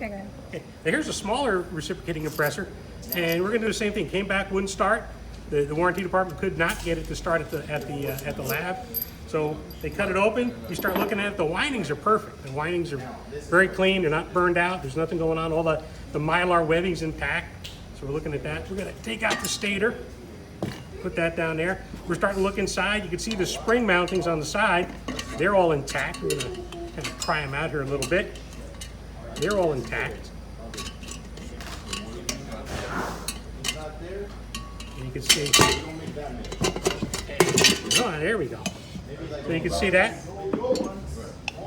Okay, go ahead. Okay. Now here's a smaller reciprocating compressor, and we're going to do the same thing. Came back, wouldn't start. The warranty department could not get it to start at the lab. So they cut it open. You start looking at it. The windings are perfect. The windings are very clean. They're not burned out. There's nothing going on. All the mylar webbing's intact. So we're looking at that. We're going to take out the stator. Put that down there. We're starting to look inside. You can see the spring mountings on the side. They're all intact. We're going to kind of pry them out here a little bit. They're all intact. And you can see. Oh, there we go. So you can see that.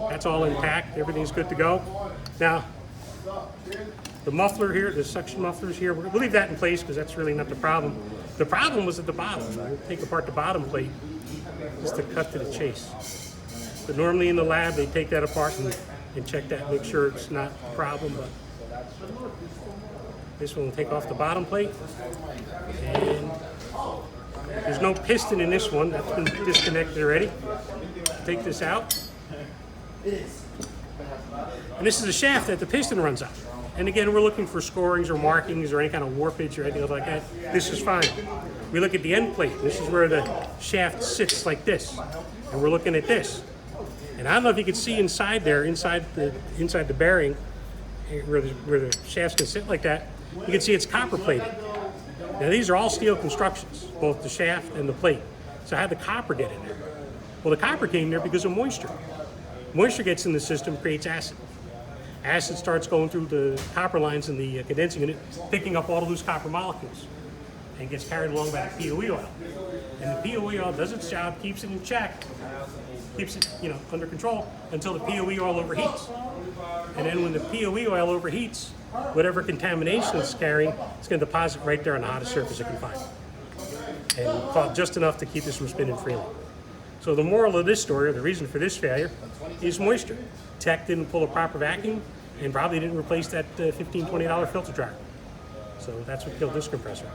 That's all intact. Everything's good to go. Now, the muffler here, the suction mufflers here, we'll leave that in place because that's really not the problem. The problem was at the bottom. We'll take apart the bottom plate just to cut to the chase. But normally in the lab, they take that apart and check that, make sure it's not a problem. But this one will take off the bottom plate. And there's no piston in this one. That's been disconnected already. Take this out. And this is a shaft that the piston runs out. And again, we're looking for scorings or markings or any kind of warpage or anything like that. This is fine. We look at the end plate. This is where the shaft sits like this. And we're looking at this. And I don't know if you can see inside there, inside the bearing, where the shafts can sit like that, you can see it's copper plated. Now these are all steel constructions, both the shaft and the plate. So how did the copper get in there? Well, the copper came there because of moisture. Moisture gets in the system, creates acid. Acid starts going through the copper lines in the condensing unit, picking up all the loose copper molecules, and gets carried along by the POE oil. And the POE oil does its job, keeps it in check, keeps it, under control until the POE oil overheats. And then when the POE oil overheats, whatever contamination it's carrying, it's going to deposit right there on the hottest surface it can find, and just enough to keep this from spinning freely. So the moral of this story, or the reason for this failure, is moisture. Tech didn't pull a proper vacuum and probably didn't replace that $15, $20 filter dryer. So that's what killed this compressor.